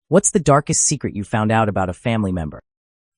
What's the darkest secret you found out about a family member?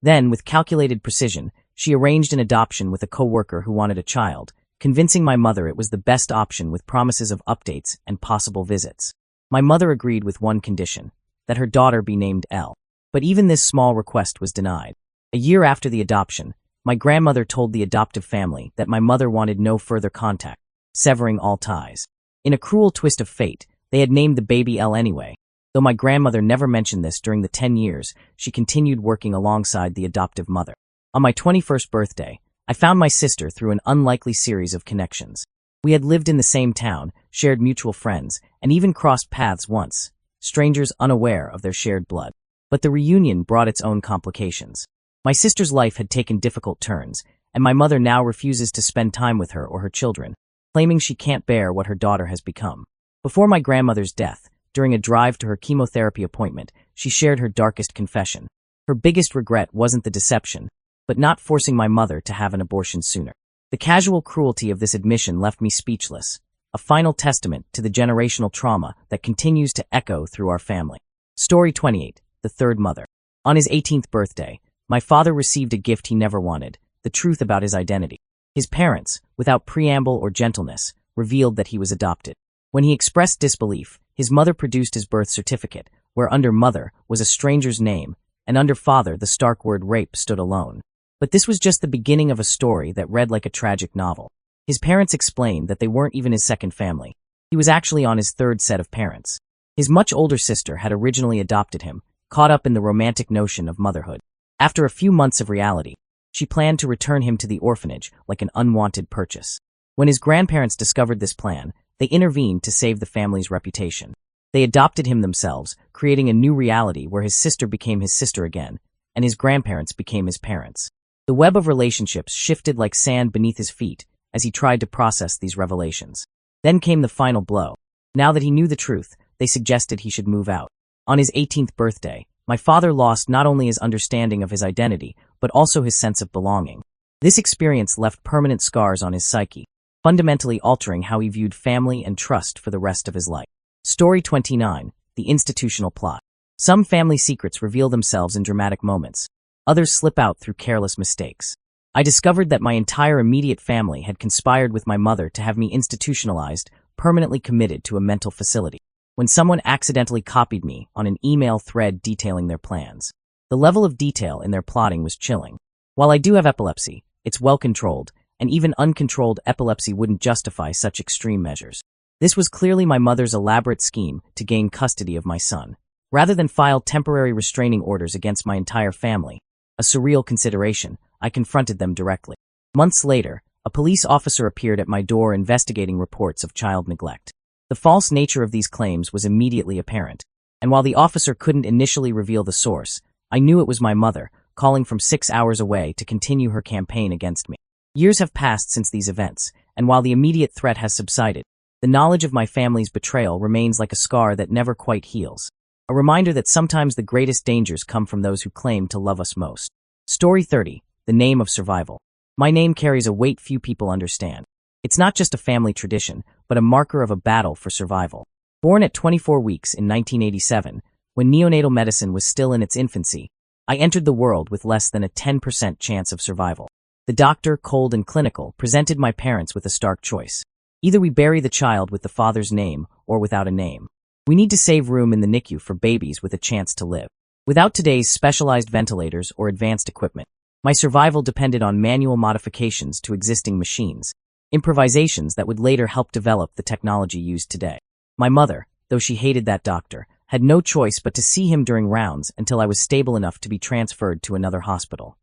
Then, with calculated precision, she arranged an adoption with a coworker who wanted a child, convincing my mother it was the best option with promises of updates and possible visits. My mother agreed with one condition, that her daughter be named Elle. But even this small request was denied. A year after the adoption, my grandmother told the adoptive family that my mother wanted no further contact, severing all ties. In a cruel twist of fate, they had named the baby Elle anyway. Though my grandmother never mentioned this during the 10 years, she continued working alongside the adoptive mother. On my 21st birthday, I found my sister through an unlikely series of connections. We had lived in the same town, shared mutual friends, and even crossed paths once, strangers unaware of their shared blood. But the reunion brought its own complications. My sister's life had taken difficult turns, and my mother now refuses to spend time with her or her children, claiming she can't bear what her daughter has become. Before my grandmother's death, during a drive to her chemotherapy appointment, she shared her darkest confession. Her biggest regret wasn't the deception, but not forcing my mother to have an abortion sooner. The casual cruelty of this admission left me speechless, a final testament to the generational trauma that continues to echo through our family. Story 28, The Third Mother. On his 18th birthday, my father received a gift he never wanted, the truth about his identity. His parents, without preamble or gentleness, revealed that he was adopted. When he expressed disbelief, his mother produced his birth certificate, where under mother was a stranger's name, and under father the stark word rape stood alone. But this was just the beginning of a story that read like a tragic novel. His parents explained that they weren't even his second family. He was actually on his third set of parents. His much older sister had originally adopted him, caught up in the romantic notion of motherhood. After a few months of reality, she planned to return him to the orphanage like an unwanted purchase. When his grandparents discovered this plan, they intervened to save the family's reputation. They adopted him themselves, creating a new reality where his sister became his sister again, and his grandparents became his parents. The web of relationships shifted like sand beneath his feet as he tried to process these revelations. Then came the final blow. Now that he knew the truth, they suggested he should move out. On his 18th birthday, my father lost not only his understanding of his identity, but also his sense of belonging. This experience left permanent scars on his psyche, fundamentally altering how he viewed family and trust for the rest of his life. Story 29, The Institutional Plot. Some family secrets reveal themselves in dramatic moments. Others slip out through careless mistakes. I discovered that my entire immediate family had conspired with my mother to have me institutionalized, permanently committed to a mental facility, when someone accidentally copied me on an email thread detailing their plans. The level of detail in their plotting was chilling. While I do have epilepsy, it's well controlled, and even uncontrolled epilepsy wouldn't justify such extreme measures. This was clearly my mother's elaborate scheme to gain custody of my son. Rather than file temporary restraining orders against my entire family, a surreal consideration, I confronted them directly. Months later, a police officer appeared at my door investigating reports of child neglect. The false nature of these claims was immediately apparent, and while the officer couldn't initially reveal the source, I knew it was my mother, calling from 6 hours away to continue her campaign against me. Years have passed since these events, and while the immediate threat has subsided, the knowledge of my family's betrayal remains like a scar that never quite heals. A reminder that sometimes the greatest dangers come from those who claim to love us most. Story 30, The Name of Survival. My name carries a weight few people understand. It's not just a family tradition, but a marker of a battle for survival. Born at 24 weeks in 1987, when neonatal medicine was still in its infancy, I entered the world with less than a 10% chance of survival. The doctor, cold and clinical, presented my parents with a stark choice. Either we bury the child with the father's name or without a name. We need to save room in the NICU for babies with a chance to live. Without today's specialized ventilators or advanced equipment, my survival depended on manual modifications to existing machines, improvisations that would later help develop the technology used today. My mother, though she hated that doctor, had no choice but to see him during rounds until I was stable enough to be transferred to another hospital.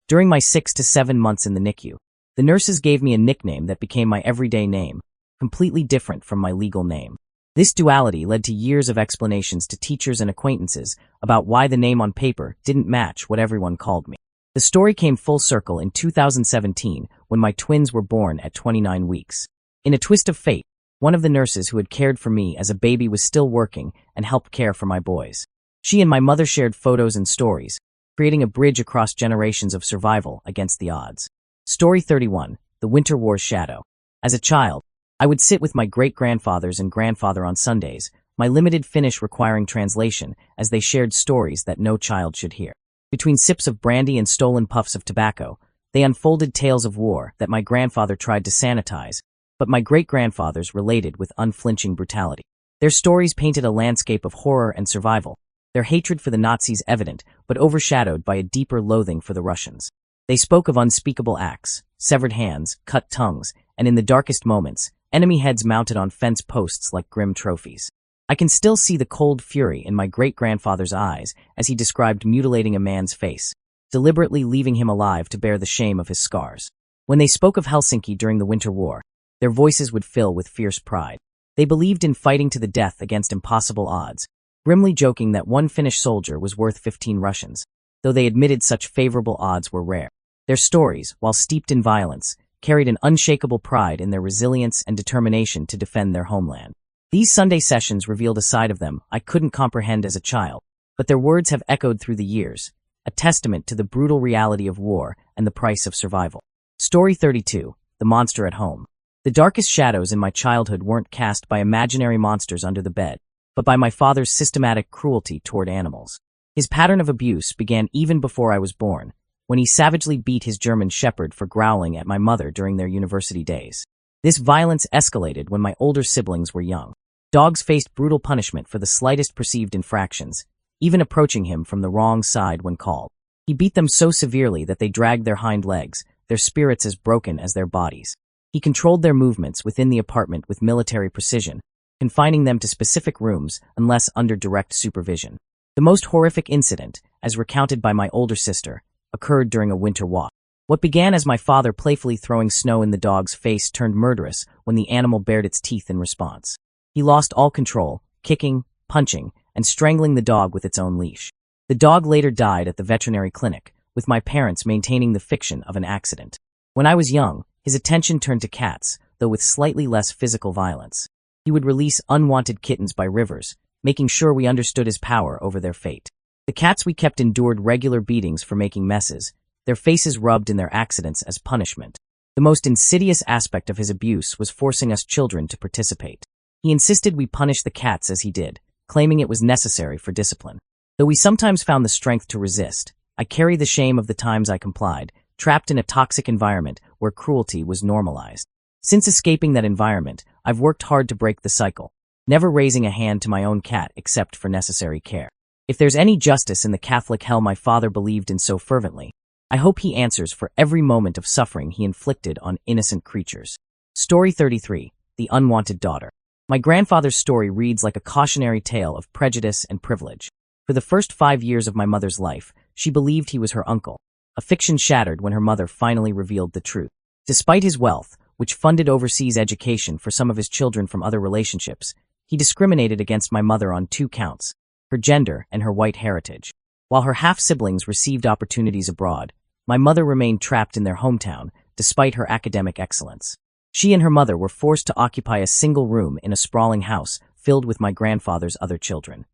During my 6 to 7 months in the NICU, the nurses gave me a nickname that became my everyday name, completely different from my legal name. This duality led to years of explanations to teachers and acquaintances about why the name on paper didn't match what everyone called me. The story came full circle in 2017 when my twins were born at 29 weeks. In a twist of fate, one of the nurses who had cared for me as a baby was still working and helped care for my boys. She and my mother shared photos and stories, creating a bridge across generations of survival against the odds. Story 31, The Winter War's Shadow. As a child, I would sit with my great-grandfathers and grandfather on Sundays, my limited Finnish requiring translation as they shared stories that no child should hear. Between sips of brandy and stolen puffs of tobacco, they unfolded tales of war that my grandfather tried to sanitize, but my great-grandfathers related with unflinching brutality. Their stories painted a landscape of horror and survival, their hatred for the Nazis evident but overshadowed by a deeper loathing for the Russians. They spoke of unspeakable acts, severed hands, cut tongues, and in the darkest moments, enemy heads mounted on fence posts like grim trophies. I can still see the cold fury in my great-grandfather's eyes as he described mutilating a man's face, deliberately leaving him alive to bear the shame of his scars. When they spoke of Helsinki during the Winter War, their voices would fill with fierce pride. They believed in fighting to the death against impossible odds, grimly joking that one Finnish soldier was worth 15 Russians, though they admitted such favorable odds were rare. Their stories, while steeped in violence, carried an unshakable pride in their resilience and determination to defend their homeland. These Sunday sessions revealed a side of them I couldn't comprehend as a child, but their words have echoed through the years, a testament to the brutal reality of war and the price of survival. Story 32, The Monster at Home. The darkest shadows in my childhood weren't cast by imaginary monsters under the bed, but by my father's systematic cruelty toward animals. His pattern of abuse began even before I was born, when he savagely beat his German shepherd for growling at my mother during their university days. This violence escalated when my older siblings were young. Dogs faced brutal punishment for the slightest perceived infractions, even approaching him from the wrong side when called. He beat them so severely that they dragged their hind legs, their spirits as broken as their bodies. He controlled their movements within the apartment with military precision, confining them to specific rooms unless under direct supervision. The most horrific incident, as recounted by my older sister, occurred during a winter walk. What began as my father playfully throwing snow in the dog's face turned murderous when the animal bared its teeth in response. He lost all control, kicking, punching, and strangling the dog with its own leash. The dog later died at the veterinary clinic, with my parents maintaining the fiction of an accident. When I was young, his attention turned to cats, though with slightly less physical violence. He would release unwanted kittens by rivers, making sure we understood his power over their fate. The cats we kept endured regular beatings for making messes, their faces rubbed in their accidents as punishment. The most insidious aspect of his abuse was forcing us children to participate. He insisted we punish the cats as he did, claiming it was necessary for discipline. Though we sometimes found the strength to resist, I carry the shame of the times I complied, trapped in a toxic environment where cruelty was normalized. Since escaping that environment, I've worked hard to break the cycle, never raising a hand to my own cat except for necessary care. If there's any justice in the Catholic hell my father believed in so fervently, I hope he answers for every moment of suffering he inflicted on innocent creatures. Story 33, The Unwanted Daughter. My grandfather's story reads like a cautionary tale of prejudice and privilege. For the first 5 years of my mother's life, she believed he was her uncle, a fiction shattered when her mother finally revealed the truth. Despite his wealth, which funded overseas education for some of his children from other relationships, he discriminated against my mother on 2 counts, her gender and her white heritage. While her half-siblings received opportunities abroad, my mother remained trapped in their hometown, despite her academic excellence. She and her mother were forced to occupy a single room in a sprawling house filled with my grandfather's other children.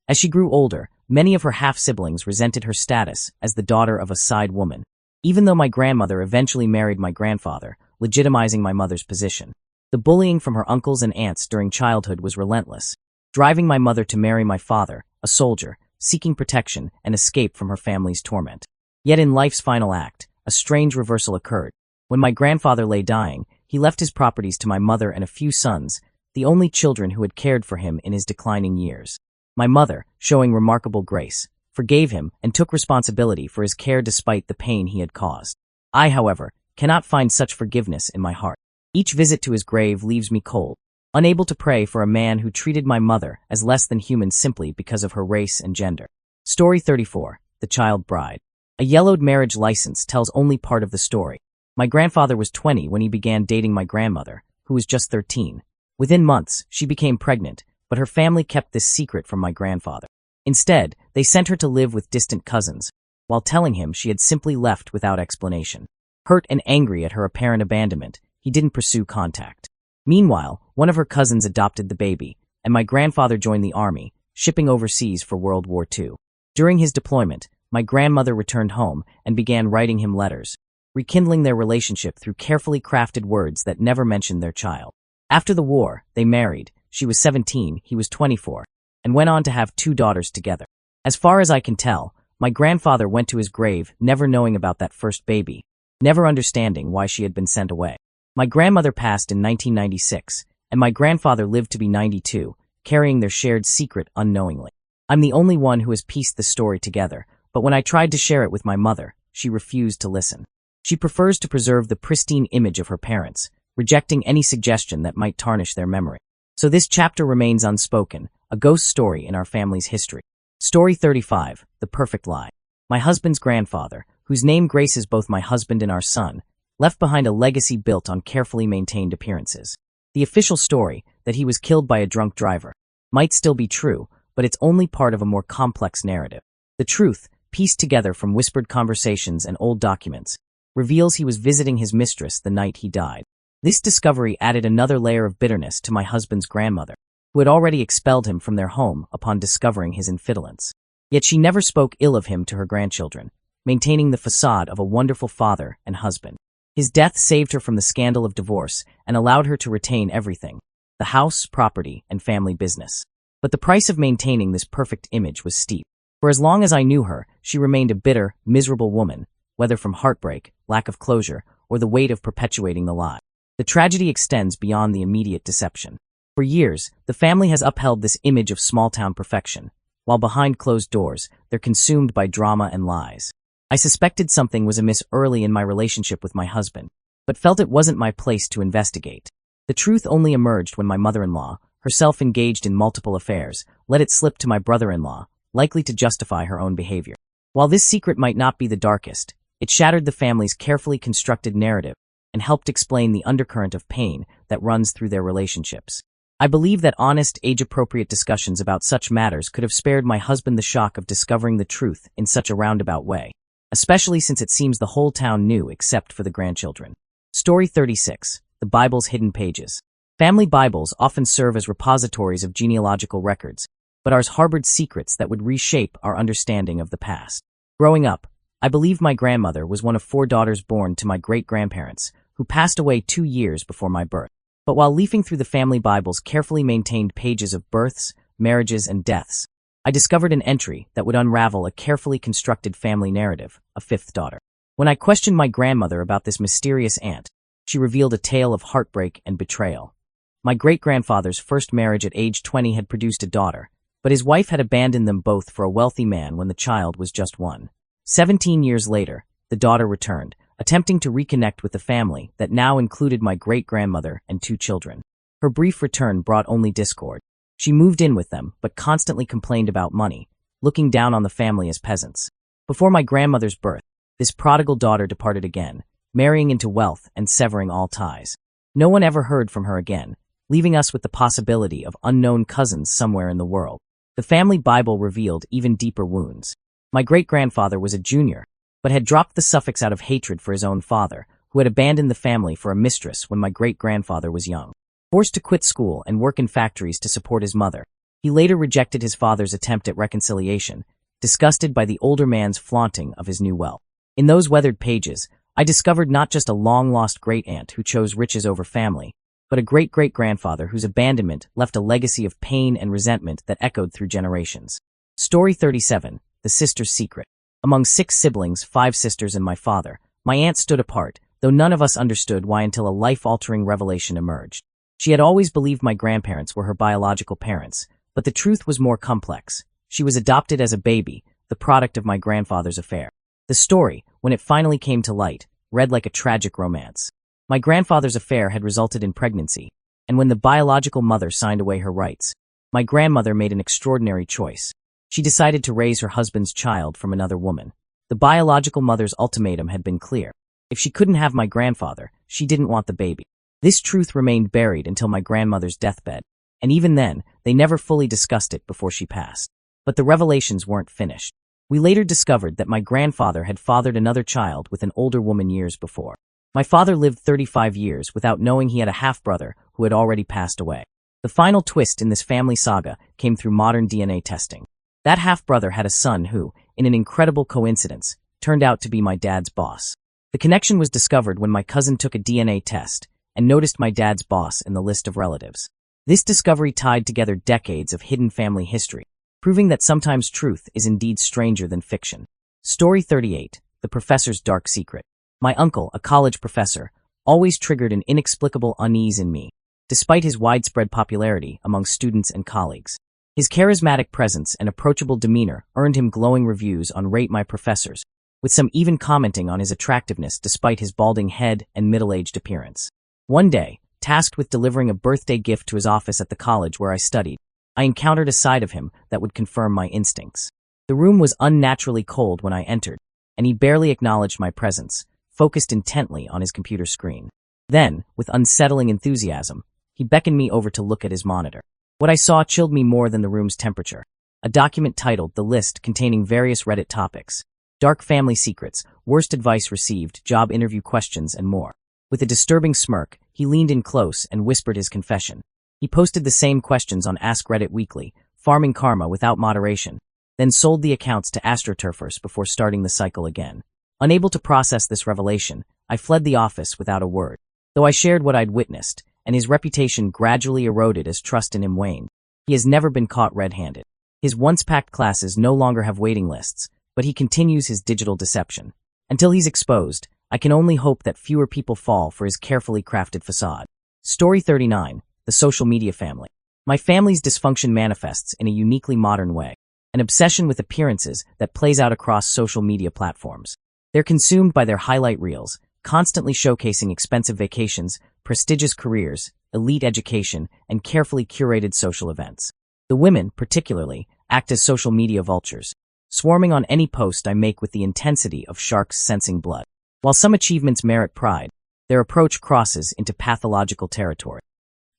As she grew older, many of her half-siblings resented her status as the daughter of a side woman, even though my grandmother eventually married my grandfather, legitimizing my mother's position. The bullying from her uncles and aunts during childhood was relentless, driving my mother to marry my father, a soldier, seeking protection and escape from her family's torment. Yet in life's final act, a strange reversal occurred. When my grandfather lay dying, he left his properties to my mother and a few sons, the only children who had cared for him in his declining years. My mother, showing remarkable grace, forgave him and took responsibility for his care despite the pain he had caused. I, however, cannot find such forgiveness in my heart. Each visit to his grave leaves me cold, unable to pray for a man who treated my mother as less than human simply because of her race and gender. Story 34, The Child Bride. A yellowed marriage license tells only part of the story. My grandfather was 20 when he began dating my grandmother, who was just 13. Within months, she became pregnant, but her family kept this secret from my grandfather. Instead, they sent her to live with distant cousins, while telling him she had simply left without explanation. Hurt and angry at her apparent abandonment, he didn't pursue contact. Meanwhile, one of her cousins adopted the baby, and my grandfather joined the army, shipping overseas for World War II. During his deployment, my grandmother returned home and began writing him letters, rekindling their relationship through carefully crafted words that never mentioned their child. After the war, they married, She was 17, he was 24, and went on to have 2 daughters together. As far as I can tell, my grandfather went to his grave never knowing about that first baby, never understanding why she had been sent away. My grandmother passed in 1996, and my grandfather lived to be 92, carrying their shared secret unknowingly. I'm the only one who has pieced the story together, but when I tried to share it with my mother, she refused to listen. She prefers to preserve the pristine image of her parents, rejecting any suggestion that might tarnish their memory. So this chapter remains unspoken, a ghost story in our family's history. Story 35, The Perfect Lie. My husband's grandfather, whose name graces both my husband and our son, left behind a legacy built on carefully maintained appearances. The official story, that he was killed by a drunk driver, might still be true, but it's only part of a more complex narrative. The truth, pieced together from whispered conversations and old documents, reveals he was visiting his mistress the night he died. This discovery added another layer of bitterness to my husband's grandmother, who had already expelled him from their home upon discovering his infidulence. Yet she never spoke ill of him to her grandchildren, maintaining the facade of a wonderful father and husband. His death saved her from the scandal of divorce and allowed her to retain everything: the house, property, and family business. But the price of maintaining this perfect image was steep. For as long as I knew her, she remained a bitter, miserable woman, whether from heartbreak, lack of closure, or the weight of perpetuating the lie. The tragedy extends beyond the immediate deception. For years, the family has upheld this image of small-town perfection, while behind closed doors, they're consumed by drama and lies. I suspected something was amiss early in my relationship with my husband, but felt it wasn't my place to investigate. The truth only emerged when my mother-in-law, herself engaged in multiple affairs, let it slip to my brother-in-law, likely to justify her own behavior. While this secret might not be the darkest, it shattered the family's carefully constructed narrative and helped explain the undercurrent of pain that runs through their relationships. I believe that honest, age-appropriate discussions about such matters could have spared my husband the shock of discovering the truth in such a roundabout way, especially since it seems the whole town knew except for the grandchildren. Story 36, The Bible's Hidden Pages. Family Bibles often serve as repositories of genealogical records, but ours harbored secrets that would reshape our understanding of the past. Growing up, I believed my grandmother was one of 4 daughters born to my great-grandparents, who passed away 2 years before my birth. But while leafing through the family Bible's carefully maintained pages of births, marriages, and deaths, I discovered an entry that would unravel a carefully constructed family narrative, a 5th daughter. When I questioned my grandmother about this mysterious aunt, she revealed a tale of heartbreak and betrayal. My great-grandfather's first marriage at age 20 had produced a daughter, but his wife had abandoned them both for a wealthy man when the child was just 1. 17 years later, the daughter returned, attempting to reconnect with the family that now included my great-grandmother and 2 children. Her brief return brought only discord. She moved in with them, but constantly complained about money, looking down on the family as peasants. Before my grandmother's birth, this prodigal daughter departed again, marrying into wealth and severing all ties. No one ever heard from her again, leaving us with the possibility of unknown cousins somewhere in the world. The family Bible revealed even deeper wounds. My great-grandfather was a junior, but had dropped the suffix out of hatred for his own father, who had abandoned the family for a mistress when my great-grandfather was young. Forced to quit school and work in factories to support his mother, he later rejected his father's attempt at reconciliation, disgusted by the older man's flaunting of his new wealth. In those weathered pages, I discovered not just a long-lost great-aunt who chose riches over family, but a great-great-grandfather whose abandonment left a legacy of pain and resentment that echoed through generations. Story 37, The Sister's Secret. Among 6 siblings, 5 sisters and my father, my aunt stood apart, though none of us understood why until a life-altering revelation emerged. She had always believed my grandparents were her biological parents, but the truth was more complex. She was adopted as a baby, the product of my grandfather's affair. The story, when it finally came to light, read like a tragic romance. My grandfather's affair had resulted in pregnancy, and when the biological mother signed away her rights, my grandmother made an extraordinary choice. She decided to raise her husband's child from another woman. The biological mother's ultimatum had been clear. If she couldn't have my grandfather, she didn't want the baby. This truth remained buried until my grandmother's deathbed, and even then, they never fully discussed it before she passed. But the revelations weren't finished. We later discovered that my grandfather had fathered another child with an older woman years before. My father lived 35 years without knowing he had a half-brother who had already passed away. The final twist in this family saga came through modern DNA testing. That half-brother had a son who, in an incredible coincidence, turned out to be my dad's boss. The connection was discovered when my cousin took a DNA test and noticed my dad's boss in the list of relatives. This discovery tied together decades of hidden family history, proving that sometimes truth is indeed stranger than fiction. Story 38. The Professor's Dark Secret. My uncle, a college professor, always triggered an inexplicable unease in me, despite his widespread popularity among students and colleagues. His charismatic presence and approachable demeanor earned him glowing reviews on Rate My Professors, with some even commenting on his attractiveness despite his balding head and middle-aged appearance. One day, tasked with delivering a birthday gift to his office at the college where I studied, I encountered a side of him that would confirm my instincts. The room was unnaturally cold when I entered, and he barely acknowledged my presence, focused intently on his computer screen. Then, with unsettling enthusiasm, he beckoned me over to look at his monitor. What I saw chilled me more than the room's temperature. A document titled The List, containing various Reddit topics: dark family secrets, worst advice received, job interview questions, and more. With a disturbing smirk, he leaned in close and whispered his confession. He posted the same questions on Ask Reddit Weekly, farming karma without moderation, then sold the accounts to AstroTurfers before starting the cycle again. Unable to process this revelation, I fled the office without a word. Though I shared what I'd witnessed, and his reputation gradually eroded as trust in him waned. He has never been caught red-handed. His once-packed classes no longer have waiting lists, but he continues his digital deception. Until he's exposed, I can only hope that fewer people fall for his carefully crafted facade. Story 39. The Social Media Family. My family's dysfunction manifests in a uniquely modern way, an obsession with appearances that plays out across social media platforms. They're consumed by their highlight reels, constantly showcasing expensive vacations, prestigious careers, elite education, and carefully curated social events. The women, particularly, act as social media vultures, swarming on any post I make with the intensity of sharks sensing blood. While some achievements merit pride, their approach crosses into pathological territory.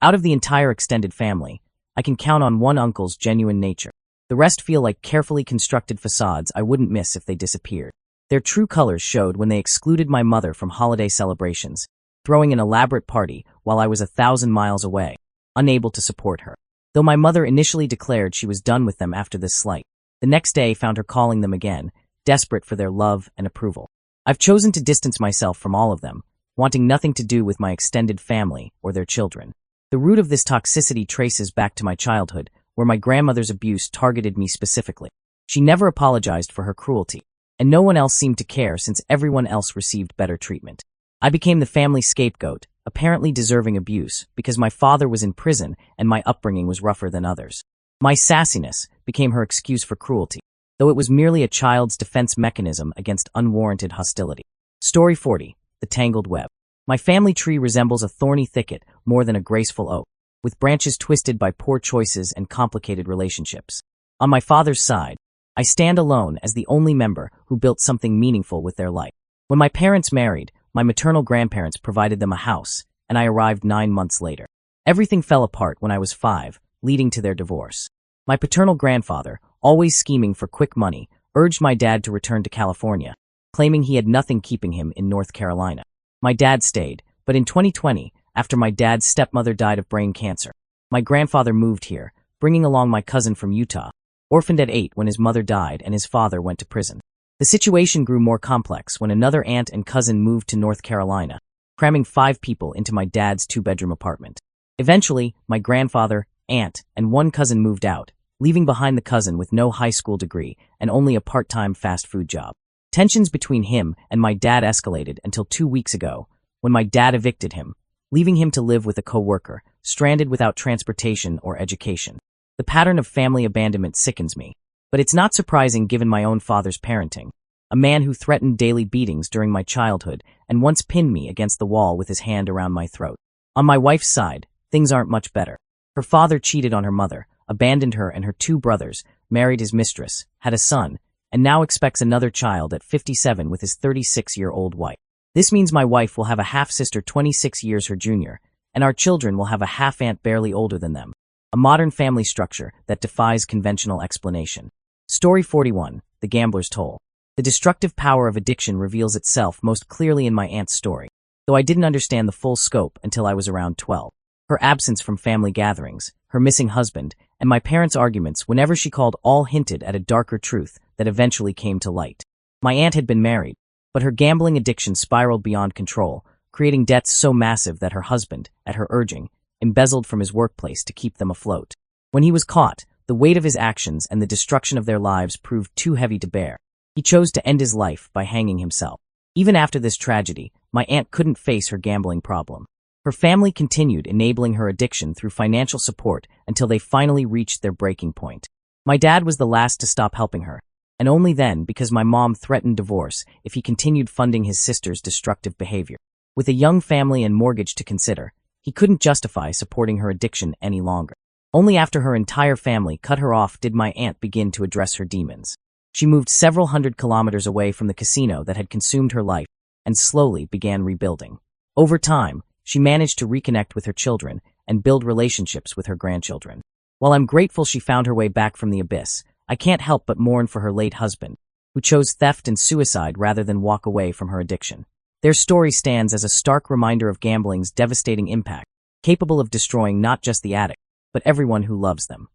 Out of the entire extended family, I can count on one uncle's genuine nature. The rest feel like carefully constructed facades I wouldn't miss if they disappeared. Their true colors showed when they excluded my mother from holiday celebrations, throwing an elaborate party while I was 1,000 miles away, unable to support her. Though my mother initially declared she was done with them after this slight, the next day found her calling them again, desperate for their love and approval. I've chosen to distance myself from all of them, wanting nothing to do with my extended family or their children. The root of this toxicity traces back to my childhood, where my grandmother's abuse targeted me specifically. She never apologized for her cruelty, and no one else seemed to care since everyone else received better treatment. I became the family scapegoat, apparently deserving abuse because my father was in prison and my upbringing was rougher than others. My sassiness became her excuse for cruelty, though it was merely a child's defense mechanism against unwarranted hostility. Story 40. The Tangled Web. My family tree resembles a thorny thicket more than a graceful oak, with branches twisted by poor choices and complicated relationships. On my father's side, I stand alone as the only member who built something meaningful with their life. When my parents married, my maternal grandparents provided them a house, and I arrived 9 months later. Everything fell apart when I was 5, leading to their divorce. My paternal grandfather, always scheming for quick money, urged my dad to return to California, claiming he had nothing keeping him in North Carolina. My dad stayed, but in 2020, after my dad's stepmother died of brain cancer, my grandfather moved here, bringing along my cousin from Utah, orphaned at 8 when his mother died and his father went to prison. The situation grew more complex when another aunt and cousin moved to North Carolina, cramming 5 people into my dad's 2-bedroom apartment. Eventually, my grandfather, aunt, and one cousin moved out, leaving behind the cousin with no high school degree and only a part-time fast food job. Tensions between him and my dad escalated until 2 weeks ago, when my dad evicted him, leaving him to live with a co-worker, stranded without transportation or education. The pattern of family abandonment sickens me, but it's not surprising given my own father's parenting, a man who threatened daily beatings during my childhood and once pinned me against the wall with his hand around my throat. On my wife's side, things aren't much better. Her father cheated on her mother, abandoned her and her 2 brothers, married his mistress, had a son, and now expects another child at 57 with his 36-year-old wife. This means my wife will have a half-sister 26 years her junior, and our children will have a half-aunt barely older than them. A modern family structure that defies conventional explanation. Story 41. The Gambler's Toll. The destructive power of addiction reveals itself most clearly in my aunt's story, though I didn't understand the full scope until I was around 12. Her absence from family gatherings, her missing husband, and my parents' arguments whenever she called all hinted at a darker truth that eventually came to light. My aunt had been married, but her gambling addiction spiraled beyond control, creating debts so massive that her husband, at her urging, embezzled from his workplace to keep them afloat. When he was caught, the weight of his actions and the destruction of their lives proved too heavy to bear. He chose to end his life by hanging himself. Even after this tragedy, my aunt couldn't face her gambling problem. Her family continued enabling her addiction through financial support until they finally reached their breaking point. My dad was the last to stop helping her, and only then because my mom threatened divorce if he continued funding his sister's destructive behavior. With a young family and mortgage to consider, he couldn't justify supporting her addiction any longer. Only after her entire family cut her off did my aunt begin to address her demons. She moved several hundred kilometers away from the casino that had consumed her life and slowly began rebuilding. Over time, she managed to reconnect with her children and build relationships with her grandchildren. While I'm grateful she found her way back from the abyss, I can't help but mourn for her late husband, who chose theft and suicide rather than walk away from her addiction. Their story stands as a stark reminder of gambling's devastating impact, capable of destroying not just the addict, but everyone who loves them.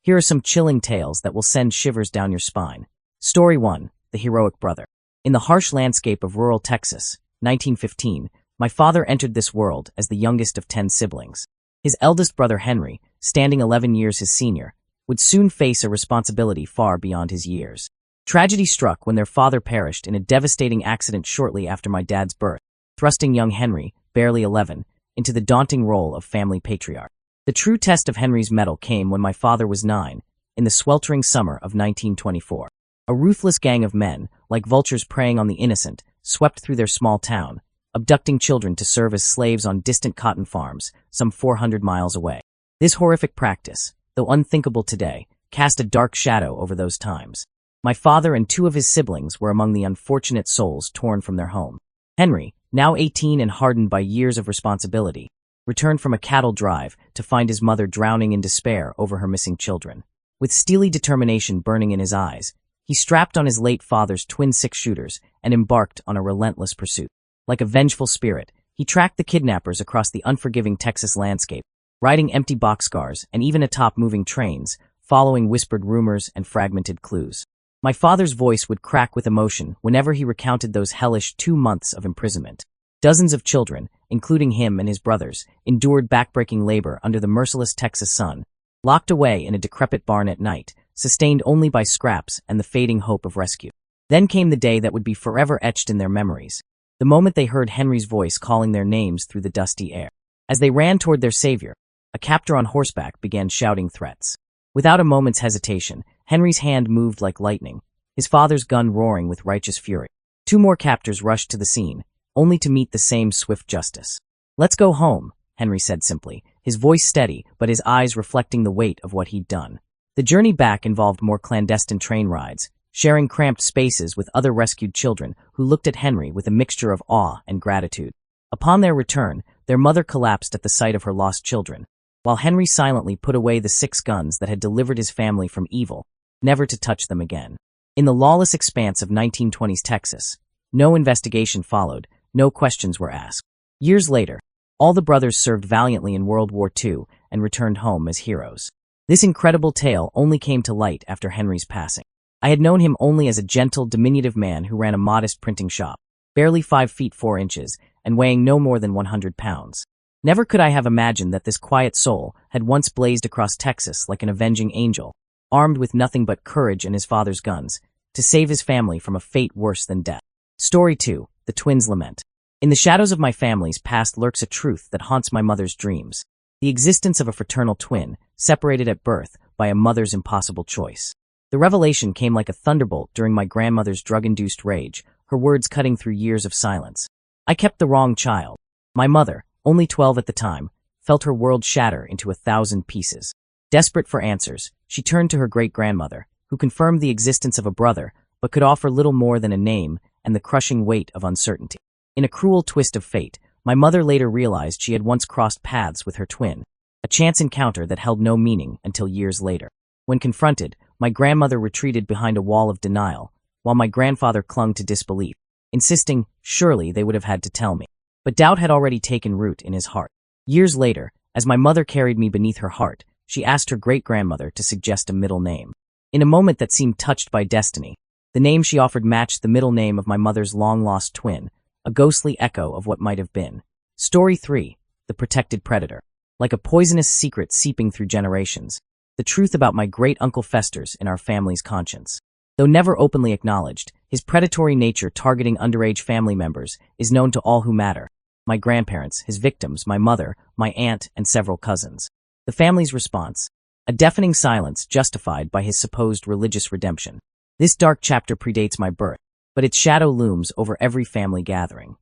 Here are some chilling tales that will send shivers down your spine. Story 1. The Heroic Brother. In the harsh landscape of rural Texas, 1915, my father entered this world as the youngest of 10 siblings. His eldest brother Henry, standing 11 years his senior, would soon face a responsibility far beyond his years. Tragedy struck when their father perished in a devastating accident shortly after my dad's birth, thrusting young Henry, barely 11, into the daunting role of family patriarch. The true test of Henry's mettle came when my father was 9, in the sweltering summer of 1924. A ruthless gang of men, like vultures preying on the innocent, swept through their small town, abducting children to serve as slaves on distant cotton farms, some 400 miles away. This horrific practice, though unthinkable today, cast a dark shadow over those times. My father and 2 of his siblings were among the unfortunate souls torn from their home. Henry, now 18 and hardened by years of responsibility, returned from a cattle drive to find his mother drowning in despair over her missing children. With steely determination burning in his eyes, he strapped on his late father's twin six-shooters and embarked on a relentless pursuit. Like a vengeful spirit, he tracked the kidnappers across the unforgiving Texas landscape, riding empty boxcars and even atop moving trains, following whispered rumors and fragmented clues. My father's voice would crack with emotion whenever he recounted those hellish 2 months of imprisonment. Dozens of children, including him and his brothers, endured backbreaking labor under the merciless Texas sun, locked away in a decrepit barn at night, sustained only by scraps and the fading hope of rescue. Then came the day that would be forever etched in their memories, the moment they heard Henry's voice calling their names through the dusty air. As they ran toward their savior, a captor on horseback began shouting threats. Without a moment's hesitation, Henry's hand moved like lightning, his father's gun roaring with righteous fury. 2 more captors rushed to the scene, only to meet the same swift justice. "Let's go home," Henry said simply, his voice steady but his eyes reflecting the weight of what he'd done. The journey back involved more clandestine train rides, sharing cramped spaces with other rescued children who looked at Henry with a mixture of awe and gratitude. Upon their return, their mother collapsed at the sight of her lost children, while Henry silently put away the 6 guns that had delivered his family from evil, never to touch them again. In the lawless expanse of 1920s Texas, no investigation followed, no questions were asked. Years later, all the brothers served valiantly in World War II and returned home as heroes. This incredible tale only came to light after Henry's passing. I had known him only as a gentle, diminutive man who ran a modest printing shop, barely 5 feet 4 inches, and weighing no more than 100 pounds. Never could I have imagined that this quiet soul had once blazed across Texas like an avenging angel, armed with nothing but courage and his father's guns, to save his family from a fate worse than death. Story 2. The Twins' Lament. In the shadows of my family's past lurks a truth that haunts my mother's dreams: the existence of a fraternal twin, separated at birth by a mother's impossible choice. The revelation came like a thunderbolt during my grandmother's drug-induced rage, her words cutting through years of silence. I kept the wrong child. My mother, only 12 at the time, felt her world shatter into 1,000 pieces. Desperate for answers, she turned to her great-grandmother, who confirmed the existence of a brother, but could offer little more than a name and the crushing weight of uncertainty. In a cruel twist of fate, my mother later realized she had once crossed paths with her twin, a chance encounter that held no meaning until years later. When confronted, my grandmother retreated behind a wall of denial, while my grandfather clung to disbelief, insisting, surely they would have had to tell me. But doubt had already taken root in his heart. Years later, as my mother carried me beneath her heart, she asked her great-grandmother to suggest a middle name. In a moment that seemed touched by destiny, the name she offered matched the middle name of my mother's long-lost twin, a ghostly echo of what might have been. Story 3. The Protected Predator. like a poisonous secret seeping through generations. The truth about my great-uncle festers in our family's conscience. Though never openly acknowledged, his predatory nature targeting underage family members is known to all who matter. My grandparents, his victims, my mother, my aunt, and several cousins. The family's response. A deafening silence justified by his supposed religious redemption. This dark chapter predates my birth, but its shadow looms over every family gathering.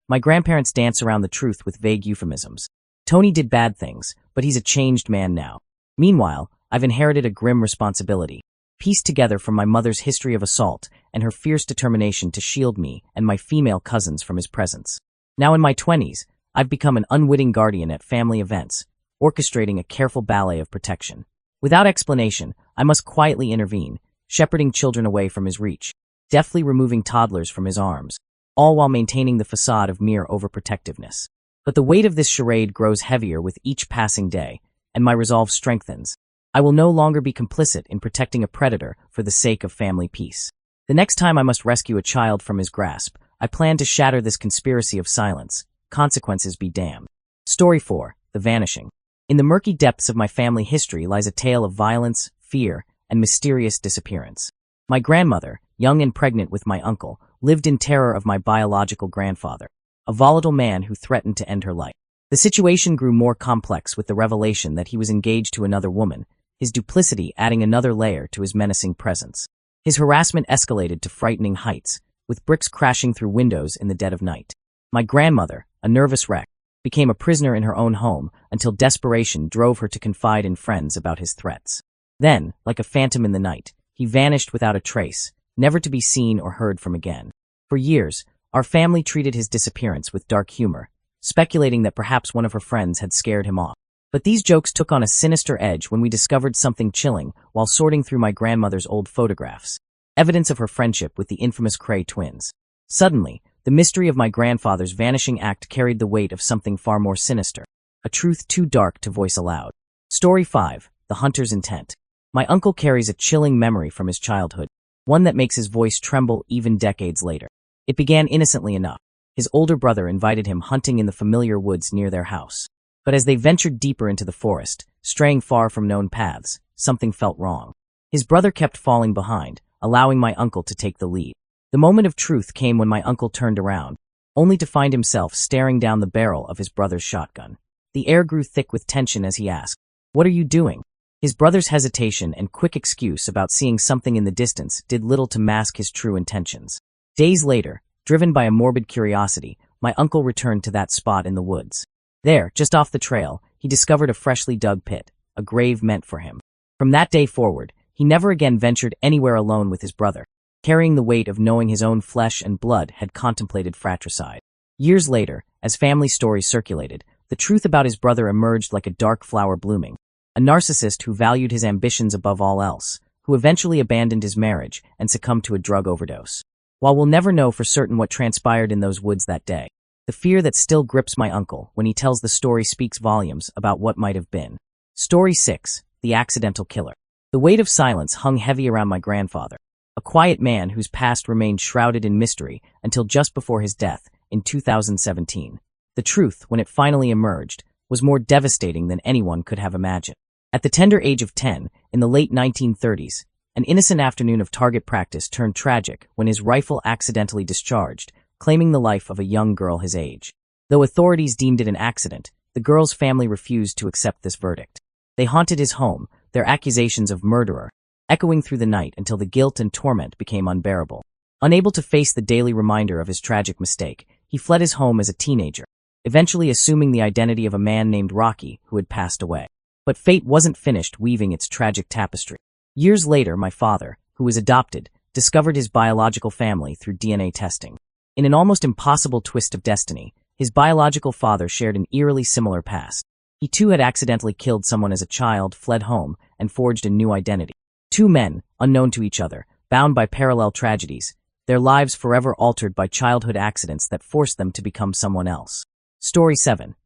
My grandparents dance around the truth with vague euphemisms. Tony did bad things, but he's a changed man now. Meanwhile, I've inherited a grim responsibility, pieced together from my mother's history of assault and her fierce determination to shield me and my female cousins from his presence. Now in my 20s, I've become an unwitting guardian at family events, orchestrating a careful ballet of protection. Without explanation, I must quietly intervene, shepherding children away from his reach, deftly removing toddlers from his arms, all while maintaining the facade of mere overprotectiveness. But the weight of this charade grows heavier with each passing day, and my resolve strengthens. I will no longer be complicit in protecting a predator for the sake of family peace. The next time I must rescue a child from his grasp, I plan to shatter this conspiracy of silence. Consequences be damned. Story 4. The Vanishing. In the murky depths of my family history lies a tale of violence, fear, and mysterious disappearance. My grandmother, young and pregnant with my uncle, lived in terror of my biological grandfather, a volatile man who threatened to end her life. The situation grew more complex with the revelation that he was engaged to another woman, his duplicity adding another layer to his menacing presence. His harassment escalated to frightening heights, with bricks crashing through windows in the dead of night. My grandmother, a nervous wreck, became a prisoner in her own home until desperation drove her to confide in friends about his threats. Then, like a phantom in the night, he vanished without a trace, never to be seen or heard from again. For years, our family treated his disappearance with dark humor, speculating that perhaps one of her friends had scared him off. But these jokes took on a sinister edge when we discovered something chilling while sorting through my grandmother's old photographs, evidence of her friendship with the infamous Cray twins. Suddenly, the mystery of my grandfather's vanishing act carried the weight of something far more sinister, a truth too dark to voice aloud. Story 5. The Hunter's Intent. My uncle carries a chilling memory from his childhood, one that makes his voice tremble even decades later. It began innocently enough. His older brother invited him hunting in the familiar woods near their house. But as they ventured deeper into the forest, straying far from known paths, something felt wrong. His brother kept falling behind, allowing my uncle to take the lead. The moment of truth came when my uncle turned around, only to find himself staring down the barrel of his brother's shotgun. The air grew thick with tension as he asked, "What are you doing?" His brother's hesitation and quick excuse about seeing something in the distance did little to mask his true intentions. Days later, driven by a morbid curiosity, my uncle returned to that spot in the woods. There, just off the trail, he discovered a freshly dug pit, a grave meant for him. From that day forward, he never again ventured anywhere alone with his brother, carrying the weight of knowing his own flesh and blood had contemplated fratricide. Years later, as family stories circulated, the truth about his brother emerged like a dark flower blooming. A narcissist who valued his ambitions above all else, who eventually abandoned his marriage and succumbed to a drug overdose. While we'll never know for certain what transpired in those woods that day, the fear that still grips my uncle when he tells the story speaks volumes about what might have been. Story 6. The Accidental Killer. The weight of silence hung heavy around my grandfather, a quiet man whose past remained shrouded in mystery until just before his death in 2017. The truth, when it finally emerged, was more devastating than anyone could have imagined. At the tender age of 10, in the late 1930s, an innocent afternoon of target practice turned tragic when his rifle accidentally discharged, claiming the life of a young girl his age. Though authorities deemed it an accident, the girl's family refused to accept this verdict. They haunted his home, their accusations of murderer, echoing through the night until the guilt and torment became unbearable. Unable to face the daily reminder of his tragic mistake, he fled his home as a teenager, eventually assuming the identity of a man named Rocky who had passed away. But fate wasn't finished weaving its tragic tapestry. Years later, my father, who was adopted, discovered his biological family through DNA testing. In an almost impossible twist of destiny, his biological father shared an eerily similar past. He too had accidentally killed someone as a child, fled home, and forged a new identity. Two men, unknown to each other, bound by parallel tragedies, their lives forever altered by childhood accidents that forced them to become someone else. Story 7.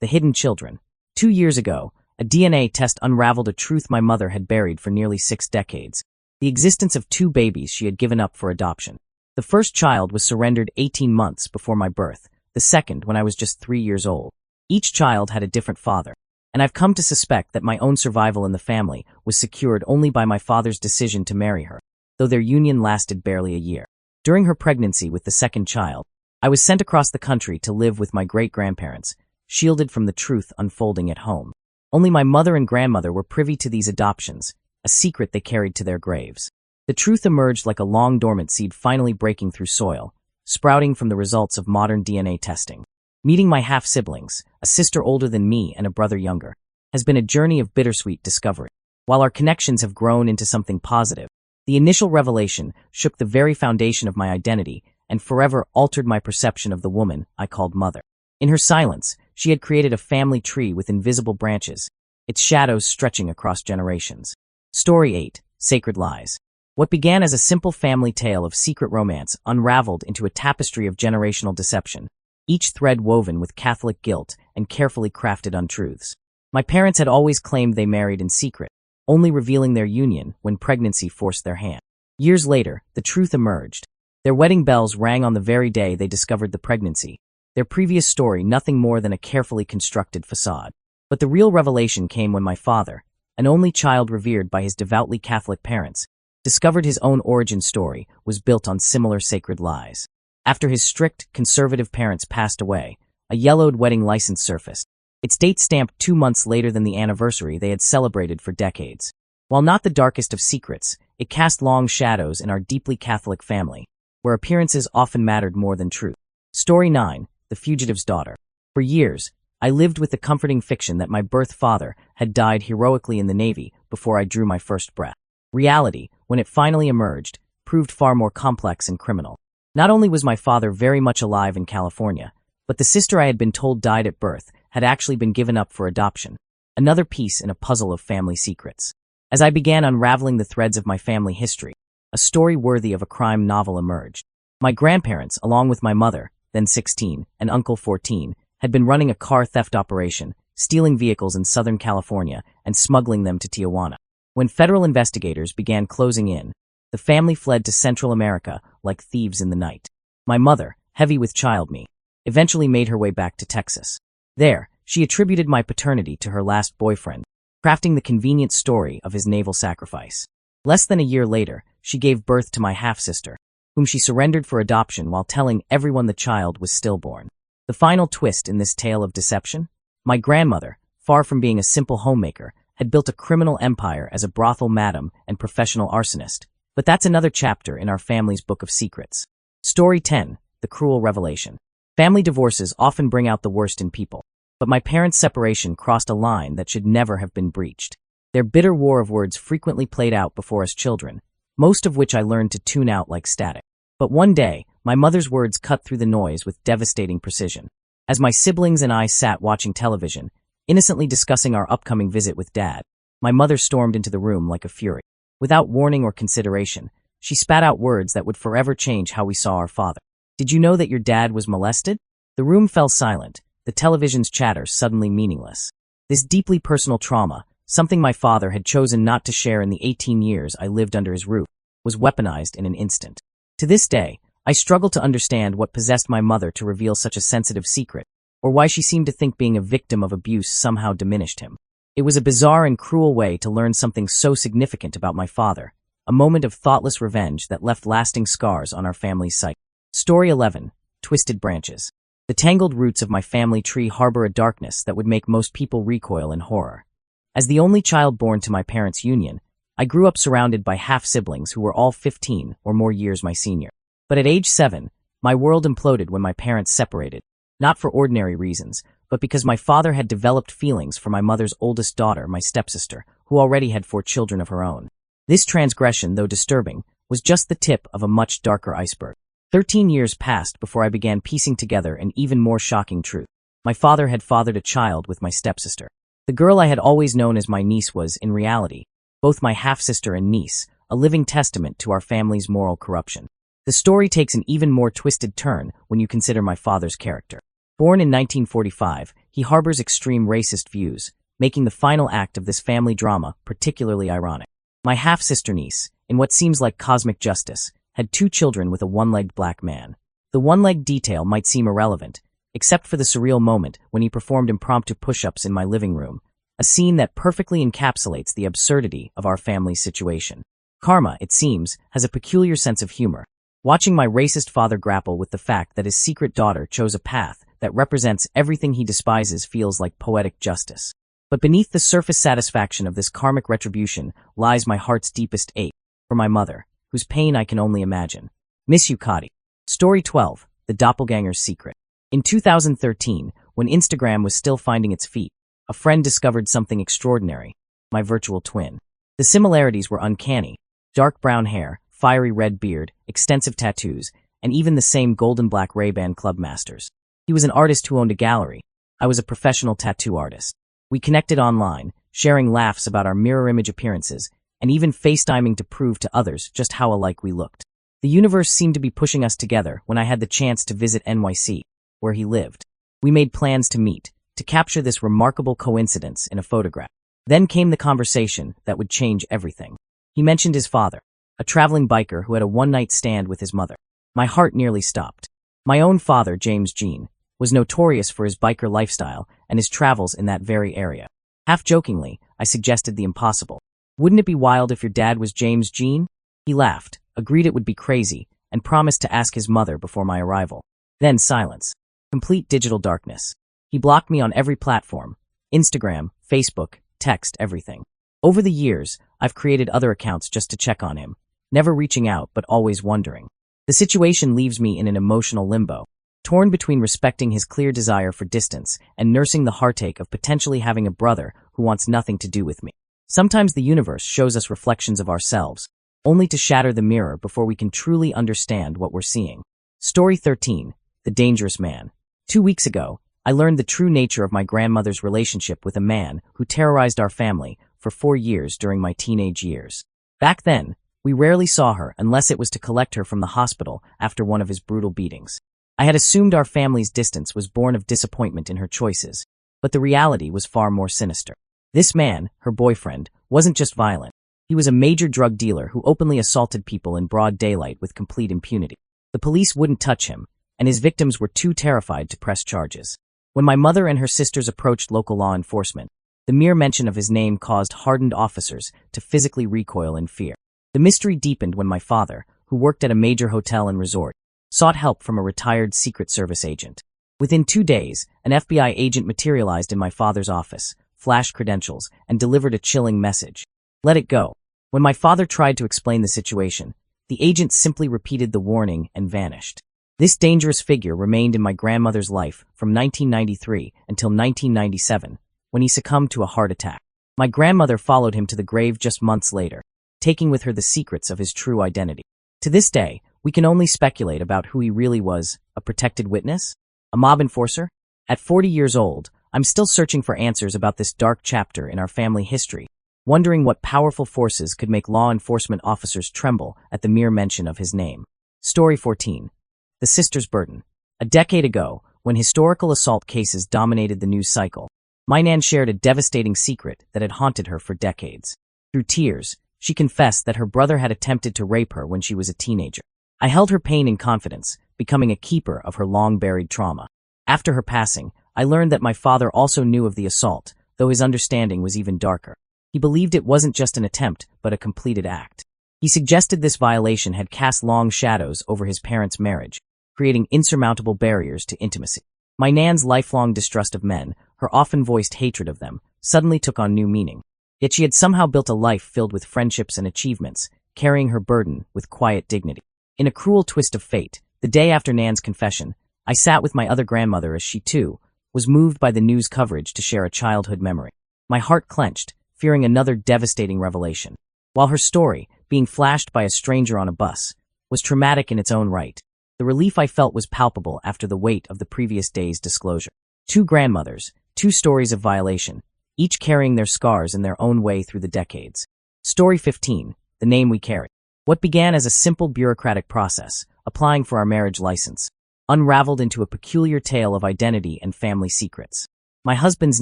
The Hidden Children. 2 years ago, a DNA test unraveled a truth my mother had buried for nearly 6 decades: the existence of 2 babies she had given up for adoption. The first child was surrendered 18 months before my birth, the second when I was just 3 years old. Each child had a different father, and I've come to suspect that my own survival in the family was secured only by my father's decision to marry her, though their union lasted barely a year. During her pregnancy with the second child, I was sent across the country to live with my great-grandparents, shielded from the truth unfolding at home. Only my mother and grandmother were privy to these adoptions, a secret they carried to their graves. The truth emerged like a long-dormant seed finally breaking through soil, sprouting from the results of modern DNA testing. Meeting my half-siblings, a sister older than me and a brother younger, has been a journey of bittersweet discovery. While our connections have grown into something positive, the initial revelation shook the very foundation of my identity and forever altered my perception of the woman I called mother. In her silence, she had created a family tree with invisible branches, its shadows stretching across generations. Story 8. Sacred Lies. What began as a simple family tale of secret romance unraveled into a tapestry of generational deception, each thread woven with Catholic guilt and carefully crafted untruths. My parents had always claimed they married in secret, only revealing their union when pregnancy forced their hand. Years later, the truth emerged. Their wedding bells rang on the very day they discovered the pregnancy, their previous story nothing more than a carefully constructed facade. But the real revelation came when my father, an only child revered by his devoutly Catholic parents, discovered his own origin story was built on similar sacred lies. After his strict, conservative parents passed away, a yellowed wedding license surfaced, its date stamped 2 months later than the anniversary they had celebrated for decades. While not the darkest of secrets, it cast long shadows in our deeply Catholic family, where appearances often mattered more than truth. Story 9. The Fugitive's Daughter. For years, I lived with the comforting fiction that my birth father had died heroically in the Navy before I drew my first breath. Reality, when it finally emerged, proved far more complex and criminal. Not only was my father very much alive in California, but the sister I had been told died at birth had actually been given up for adoption, another piece in a puzzle of family secrets. As I began unraveling the threads of my family history, a story worthy of a crime novel emerged. My grandparents, along with my mother, then 16, and uncle 14, had been running a car theft operation, stealing vehicles in Southern California and smuggling them to Tijuana. When federal investigators began closing in, the family fled to Central America like thieves in the night. My mother, heavy with child me, eventually made her way back to Texas. There, she attributed my paternity to her last boyfriend, crafting the convenient story of his naval sacrifice. Less than a year later, she gave birth to my half-sister, whom she surrendered for adoption while telling everyone the child was stillborn. The final twist in this tale of deception? My grandmother, far from being a simple homemaker, had built a criminal empire as a brothel madam and professional arsonist. But that's another chapter in our family's book of secrets. Story 10. The Cruel Revelation. Family divorces often bring out the worst in people, but my parents' separation crossed a line that should never have been breached. Their bitter war of words frequently played out before us children, most of which I learned to tune out like static. But one day, my mother's words cut through the noise with devastating precision. As my siblings and I sat watching television, innocently discussing our upcoming visit with Dad, my mother stormed into the room like a fury. Without warning or consideration, she spat out words that would forever change how we saw our father. "Did you know that your dad was molested?" The room fell silent, the television's chatter suddenly meaningless. This deeply personal trauma, something my father had chosen not to share in the 18 years I lived under his roof, was weaponized in an instant. To this day, I struggle to understand what possessed my mother to reveal such a sensitive secret, or why she seemed to think being a victim of abuse somehow diminished him. It was a bizarre and cruel way to learn something so significant about my father, a moment of thoughtless revenge that left lasting scars on our family's psyche. Story 11. Twisted Branches. The tangled roots of my family tree harbor a darkness that would make most people recoil in horror. As the only child born to my parents' union, I grew up surrounded by half-siblings who were all 15 or more years my senior. But at age 7, my world imploded when my parents separated, not for ordinary reasons, but because my father had developed feelings for my mother's oldest daughter, my stepsister, who already had 4 children of her own. This transgression, though disturbing, was just the tip of a much darker iceberg. 13 years passed before I began piecing together an even more shocking truth. My father had fathered a child with my stepsister. The girl I had always known as my niece was, in reality, both my half-sister and niece, a living testament to our family's moral corruption. The story takes an even more twisted turn when you consider my father's character. Born in 1945, he harbors extreme racist views, making the final act of this family drama particularly ironic. My half-sister niece, in what seems like cosmic justice, had 2 children with a one-legged black man. The one-legged detail might seem irrelevant, except for the surreal moment when he performed impromptu push-ups in my living room, a scene that perfectly encapsulates the absurdity of our family's situation. Karma, it seems, has a peculiar sense of humor. Watching my racist father grapple with the fact that his secret daughter chose a path that represents everything he despises feels like poetic justice. But beneath the surface satisfaction of this karmic retribution lies my heart's deepest ache for my mother, whose pain I can only imagine. Miss you, Kadi. Story 12. The Doppelganger's Secret. In 2013, when Instagram was still finding its feet, a friend discovered something extraordinary: my virtual twin. The similarities were uncanny: dark brown hair, fiery red beard, extensive tattoos, and even the same golden-black Ray-Ban Club Masters. He was an artist who owned a gallery. I was a professional tattoo artist. We connected online, sharing laughs about our mirror image appearances, and even FaceTiming to prove to others just how alike we looked. The universe seemed to be pushing us together when I had the chance to visit NYC, where he lived. We made plans to meet, to capture this remarkable coincidence in a photograph. Then came the conversation that would change everything. He mentioned his father, a traveling biker who had a one-night stand with his mother. My heart nearly stopped. My own father, James Jean, was notorious for his biker lifestyle and his travels in that very area. Half-jokingly, I suggested the impossible. Wouldn't it be wild if your dad was James Jean? He laughed, agreed it would be crazy, and promised to ask his mother before my arrival. Then silence. Complete digital darkness. He blocked me on every platform: Instagram, Facebook, text, everything. Over the years, I've created other accounts just to check on him, never reaching out but always wondering. The situation leaves me in an emotional limbo, torn between respecting his clear desire for distance and nursing the heartache of potentially having a brother who wants nothing to do with me. Sometimes the universe shows us reflections of ourselves, only to shatter the mirror before we can truly understand what we're seeing. Story 13. The Dangerous Man. 2 weeks ago, I learned the true nature of my grandmother's relationship with a man who terrorized our family for 4 years during my teenage years. Back then, we rarely saw her unless it was to collect her from the hospital after one of his brutal beatings. I had assumed our family's distance was born of disappointment in her choices, but the reality was far more sinister. This man, her boyfriend, wasn't just violent. He was a major drug dealer who openly assaulted people in broad daylight with complete impunity. The police wouldn't touch him, and his victims were too terrified to press charges. When my mother and her sisters approached local law enforcement, the mere mention of his name caused hardened officers to physically recoil in fear. The mystery deepened when my father, who worked at a major hotel and resort, sought help from a retired Secret Service agent. Within 2 days, an FBI agent materialized in my father's office, flashed credentials, and delivered a chilling message: let it go. When my father tried to explain the situation, the agent simply repeated the warning and vanished. This dangerous figure remained in my grandmother's life from 1993 until 1997, when he succumbed to a heart attack. My grandmother followed him to the grave just months later, taking with her the secrets of his true identity. To this day, we can only speculate about who he really was: a protected witness? A mob enforcer? At 40 years old, I'm still searching for answers about this dark chapter in our family history, wondering what powerful forces could make law enforcement officers tremble at the mere mention of his name. Story 14. The Sister's Burden. A decade ago, when historical assault cases dominated the news cycle, my Nan shared a devastating secret that had haunted her for decades. Through tears, she confessed that her brother had attempted to rape her when she was a teenager. I held her pain in confidence, becoming a keeper of her long-buried trauma. After her passing, I learned that my father also knew of the assault, though his understanding was even darker. He believed it wasn't just an attempt, but a completed act. He suggested this violation had cast long shadows over his parents' marriage, creating insurmountable barriers to intimacy. My Nan's lifelong distrust of men, her often-voiced hatred of them, suddenly took on new meaning. Yet she had somehow built a life filled with friendships and achievements, carrying her burden with quiet dignity. In a cruel twist of fate, the day after Nan's confession, I sat with my other grandmother as she, too, was moved by the news coverage to share a childhood memory. My heart clenched, fearing another devastating revelation. While her story, being flashed by a stranger on a bus, was traumatic in its own right, the relief I felt was palpable after the weight of the previous day's disclosure. 2 grandmothers, 2 stories of violation, each carrying their scars in their own way through the decades. Story 15. The Name We Carry. What began as a simple bureaucratic process, applying for our marriage license, unraveled into a peculiar tale of identity and family secrets. My husband's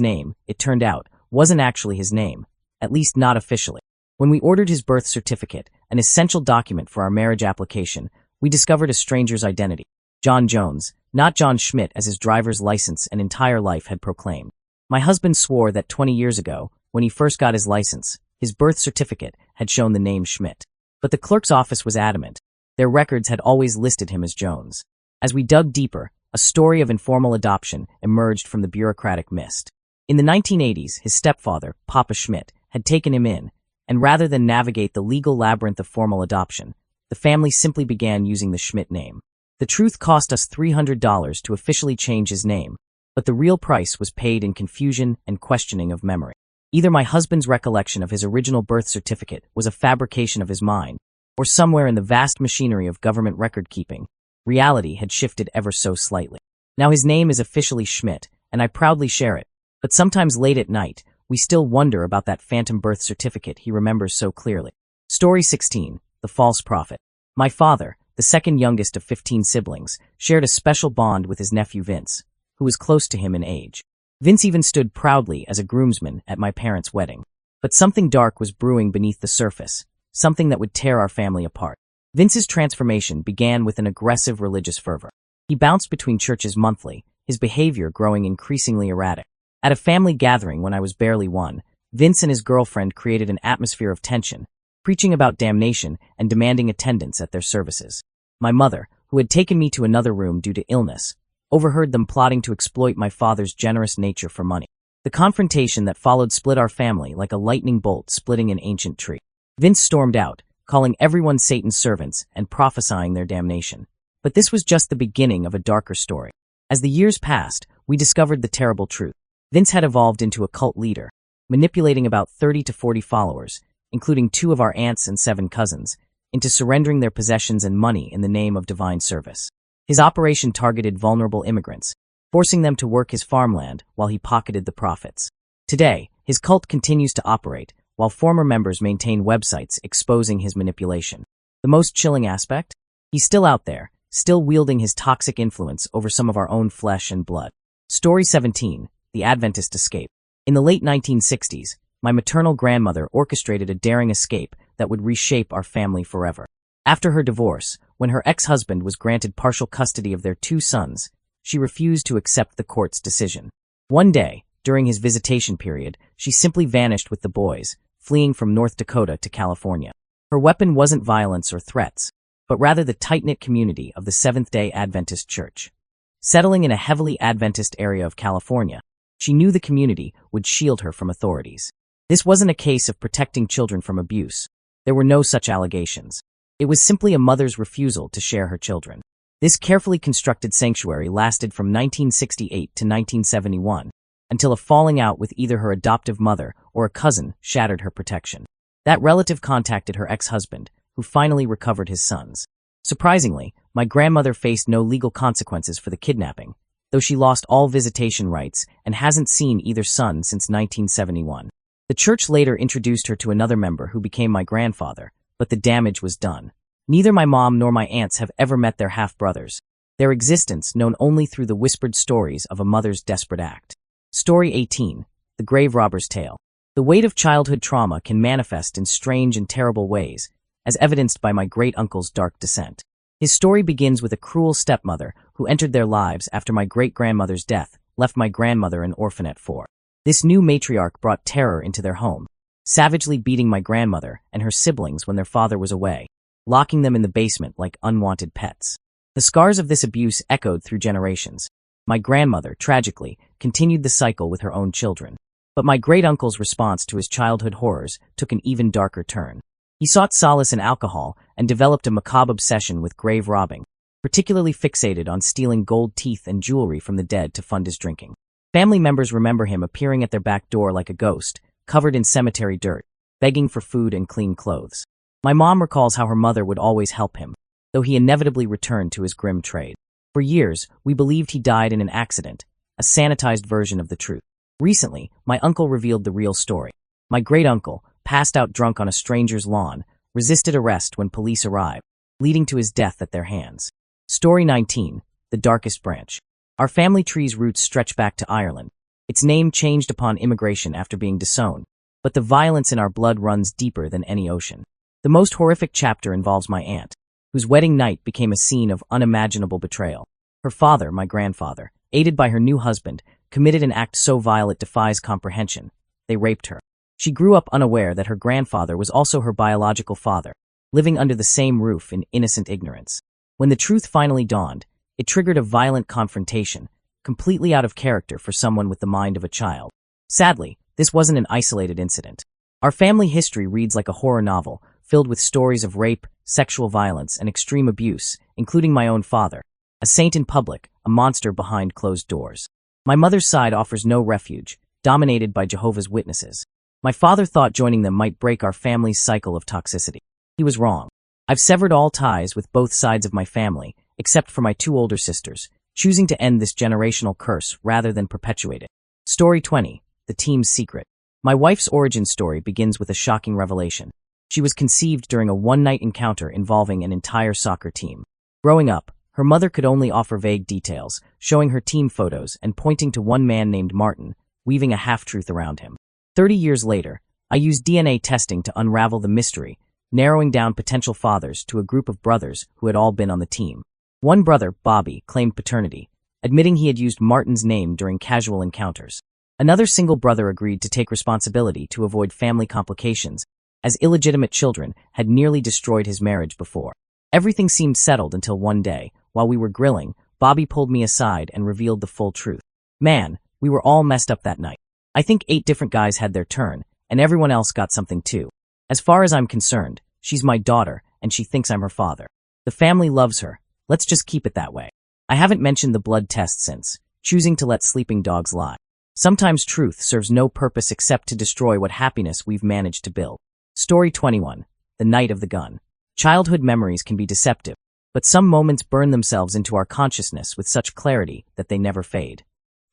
name, it turned out, wasn't actually his name, at least not officially. When we ordered his birth certificate, an essential document for our marriage application, we discovered a stranger's identity: John Jones, not John Schmidt as his driver's license and entire life had proclaimed. My husband swore that 20 years ago, when he first got his license, his birth certificate had shown the name Schmidt. But the clerk's office was adamant. Their records had always listed him as Jones. As we dug deeper, a story of informal adoption emerged from the bureaucratic mist. In the 1980s, his stepfather, Papa Schmidt, had taken him in, and rather than navigate the legal labyrinth of formal adoption, the family simply began using the Schmidt name. The truth cost us $300 to officially change his name, but the real price was paid in confusion and questioning of memory. Either my husband's recollection of his original birth certificate was a fabrication of his mind, or somewhere in the vast machinery of government record-keeping, reality had shifted ever so slightly. Now his name is officially Schmidt, and I proudly share it, but sometimes late at night, we still wonder about that phantom birth certificate he remembers so clearly. Story 16, The False Prophet. My father, the second youngest of 15 siblings, shared a special bond with his nephew Vince, who was close to him in age. Vince even stood proudly as a groomsman at my parents' wedding. But something dark was brewing beneath the surface, something that would tear our family apart. Vince's transformation began with an aggressive religious fervor. He bounced between churches monthly, his behavior growing increasingly erratic. At a family gathering when I was barely one, Vince and his girlfriend created an atmosphere of tension, preaching about damnation and demanding attendance at their services. My mother, who had taken me to another room due to illness, overheard them plotting to exploit my father's generous nature for money. The confrontation that followed split our family like a lightning bolt splitting an ancient tree. Vince stormed out, calling everyone Satan's servants and prophesying their damnation. But this was just the beginning of a darker story. As the years passed, we discovered the terrible truth. Vince had evolved into a cult leader, manipulating about 30 to 40 followers, including 2 of our aunts and 7 cousins, into surrendering their possessions and money in the name of divine service. His operation targeted vulnerable immigrants, forcing them to work his farmland while he pocketed the profits. Today, his cult continues to operate, while former members maintain websites exposing his manipulation. The most chilling aspect? He's still out there, still wielding his toxic influence over some of our own flesh and blood. Story 17, The Adventist Escape. In the late 1960s, my maternal grandmother orchestrated a daring escape that would reshape our family forever. After her divorce, when her ex-husband was granted partial custody of their 2 sons, she refused to accept the court's decision. One day, during his visitation period, she simply vanished with the boys, fleeing from North Dakota to California. Her weapon wasn't violence or threats, but rather the tight-knit community of the Seventh-day Adventist Church. Settling in a heavily Adventist area of California, she knew the community would shield her from authorities. This wasn't a case of protecting children from abuse. There were no such allegations. It was simply a mother's refusal to share her children. This carefully constructed sanctuary lasted from 1968 to 1971, until a falling out with either her adoptive mother or a cousin shattered her protection. That relative contacted her ex-husband, who finally recovered his sons. Surprisingly, my grandmother faced no legal consequences for the kidnapping, though she lost all visitation rights and hasn't seen either son since 1971. The church later introduced her to another member who became my grandfather, but the damage was done. Neither my mom nor my aunts have ever met their half-brothers, their existence known only through the whispered stories of a mother's desperate act. Story 18, The Grave Robber's Tale. The weight of childhood trauma can manifest in strange and terrible ways, as evidenced by my great-uncle's dark descent. His story begins with a cruel stepmother who entered their lives after my great-grandmother's death left my grandmother an orphan at 4. This new matriarch brought terror into their home, savagely beating my grandmother and her siblings when their father was away, locking them in the basement like unwanted pets. The scars of this abuse echoed through generations. My grandmother, tragically, continued the cycle with her own children. But my great-uncle's response to his childhood horrors took an even darker turn. He sought solace in alcohol and developed a macabre obsession with grave robbing, particularly fixated on stealing gold teeth and jewelry from the dead to fund his drinking. Family members remember him appearing at their back door like a ghost, covered in cemetery dirt, begging for food and clean clothes. My mom recalls how her mother would always help him, though he inevitably returned to his grim trade. For years, we believed he died in an accident, a sanitized version of the truth. Recently, my uncle revealed the real story. My great-uncle, passed out drunk on a stranger's lawn, resisted arrest when police arrived, leading to his death at their hands. Story 19, The Darkest Branch. Our family tree's roots stretch back to Ireland. Its name changed upon immigration after being disowned, but the violence in our blood runs deeper than any ocean. The most horrific chapter involves my aunt, whose wedding night became a scene of unimaginable betrayal. Her father, my grandfather, aided by her new husband, committed an act so vile it defies comprehension. They raped her. She grew up unaware that her grandfather was also her biological father, living under the same roof in innocent ignorance. When the truth finally dawned, it triggered a violent confrontation, completely out of character for someone with the mind of a child. Sadly, this wasn't an isolated incident. Our family history reads like a horror novel, filled with stories of rape, sexual violence, and extreme abuse, including my own father, a saint in public, a monster behind closed doors. My mother's side offers no refuge, dominated by Jehovah's Witnesses. My father thought joining them might break our family's cycle of toxicity. He was wrong. I've severed all ties with both sides of my family, except for my 2 older sisters, choosing to end this generational curse rather than perpetuate it. Story 20. The Team's Secret. My wife's origin story begins with a shocking revelation. She was conceived during a one-night encounter involving an entire soccer team. Growing up, her mother could only offer vague details, showing her team photos and pointing to one man named Martin, weaving a half-truth around him. 30 years later, I used DNA testing to unravel the mystery, narrowing down potential fathers to a group of brothers who had all been on the team. One brother, Bobby, claimed paternity, admitting he had used Martin's name during casual encounters. Another single brother agreed to take responsibility to avoid family complications, as illegitimate children had nearly destroyed his marriage before. Everything seemed settled until one day, while we were grilling, Bobby pulled me aside and revealed the full truth. Man, we were all messed up that night. I think 8 different guys had their turn, and everyone else got something too. As far as I'm concerned, she's my daughter, and she thinks I'm her father. The family loves her. Let's just keep it that way. I haven't mentioned the blood test since, choosing to let sleeping dogs lie. Sometimes truth serves no purpose except to destroy what happiness we've managed to build. Story 21. The Night of the Gun. Childhood memories can be deceptive, but some moments burn themselves into our consciousness with such clarity that they never fade.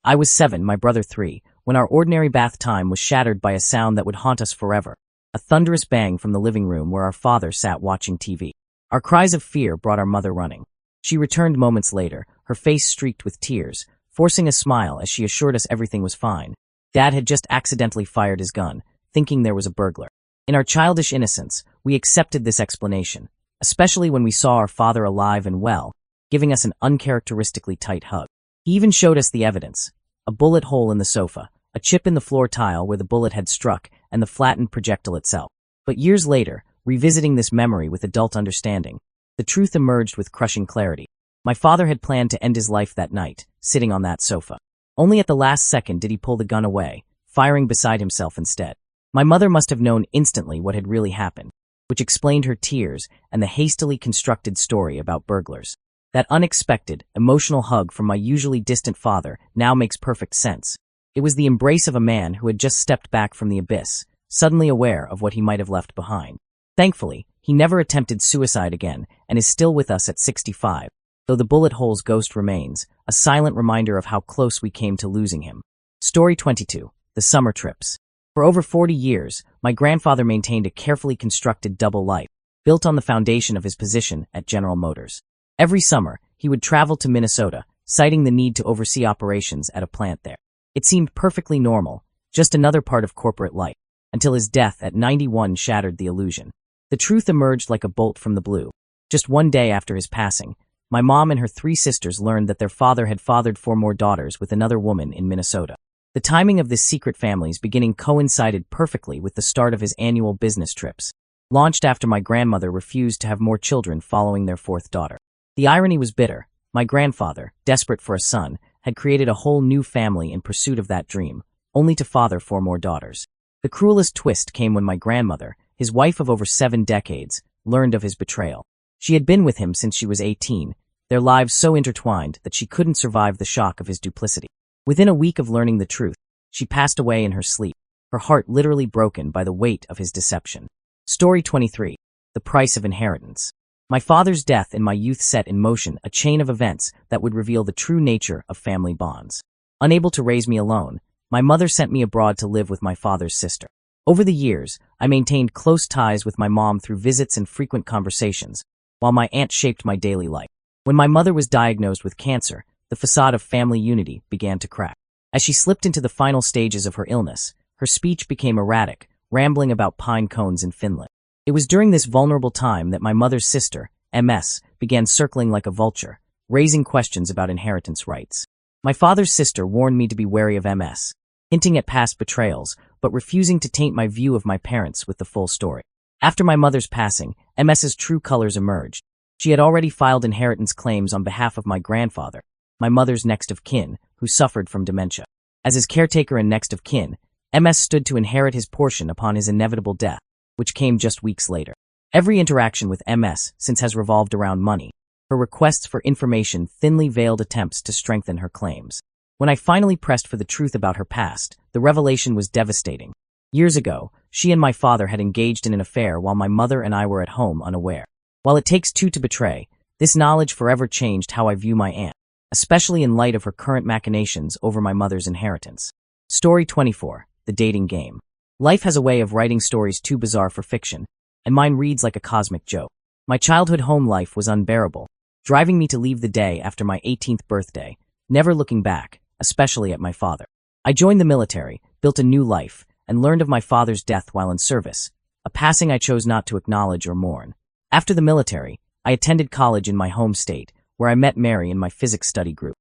I was 7, my brother 3, when our ordinary bath time was shattered by a sound that would haunt us forever. A thunderous bang from the living room where our father sat watching TV. Our cries of fear brought our mother running. She returned moments later, her face streaked with tears, forcing a smile as she assured us everything was fine. Dad had just accidentally fired his gun, thinking there was a burglar. In our childish innocence, we accepted this explanation, especially when we saw our father alive and well, giving us an uncharacteristically tight hug. He even showed us the evidence: a bullet hole in the sofa, a chip in the floor tile where the bullet had struck, and the flattened projectile itself. But years later, revisiting this memory with adult understanding, the truth emerged with crushing clarity. My father had planned to end his life that night, sitting on that sofa. Only at the last second did he pull the gun away, firing beside himself instead. My mother must have known instantly what had really happened, which explained her tears and the hastily constructed story about burglars. That unexpected, emotional hug from my usually distant father now makes perfect sense. It was the embrace of a man who had just stepped back from the abyss, suddenly aware of what he might have left behind. Thankfully, he never attempted suicide again and is still with us at 65. Though the bullet hole's ghost remains, a silent reminder of how close we came to losing him. Story 22. The Summer Trips. For over 40 years, my grandfather maintained a carefully constructed double life, built on the foundation of his position at General Motors. Every summer, he would travel to Minnesota, citing the need to oversee operations at a plant there. It seemed perfectly normal, just another part of corporate life, until his death at 91 shattered the illusion. The truth emerged like a bolt from the blue. Just one day after his passing, my mom and her 3 sisters learned that their father had fathered 4 more daughters with another woman in Minnesota. The timing of this secret family's beginning coincided perfectly with the start of his annual business trips, launched after my grandmother refused to have more children following their 4th daughter. The irony was bitter. My grandfather, desperate for a son, had created a whole new family in pursuit of that dream, only to father 4 more daughters. The cruelest twist came when my grandmother, his wife of over 7 decades, learned of his betrayal. She had been with him since she was 18, their lives so intertwined that she couldn't survive the shock of his duplicity. Within a week of learning the truth, she passed away in her sleep, her heart literally broken by the weight of his deception. Story 23. The Price of Inheritance. My father's death in my youth set in motion a chain of events that would reveal the true nature of family bonds. Unable to raise me alone, my mother sent me abroad to live with my father's sister. Over the years, I maintained close ties with my mom through visits and frequent conversations, while my aunt shaped my daily life. When my mother was diagnosed with cancer, the facade of family unity began to crack. As she slipped into the final stages of her illness, her speech became erratic, rambling about pine cones in Finland. It was during this vulnerable time that my mother's sister, MS, began circling like a vulture, raising questions about inheritance rights. My father's sister warned me to be wary of MS, hinting at past betrayals, but refusing to taint my view of my parents with the full story. After my mother's passing, MS's true colors emerged. She had already filed inheritance claims on behalf of my grandfather, my mother's next of kin, who suffered from dementia. As his caretaker and next of kin, MS stood to inherit his portion upon his inevitable death, which came just weeks later. Every interaction with MS since has revolved around money, her requests for information thinly veiled attempts to strengthen her claims. When I finally pressed for the truth about her past, the revelation was devastating. Years ago, she and my father had engaged in an affair while my mother and I were at home unaware. While it takes two to betray, this knowledge forever changed how I view my aunt, especially in light of her current machinations over my mother's inheritance. Story 24. The Dating Game. Life has a way of writing stories too bizarre for fiction, and mine reads like a cosmic joke. My childhood home life was unbearable, driving me to leave the day after my 18th birthday, never looking back, especially at my father. I joined the military, built a new life, and learned of my father's death while in service, a passing I chose not to acknowledge or mourn. After the military, I attended college in my home state, where I met Mary in my physics study group.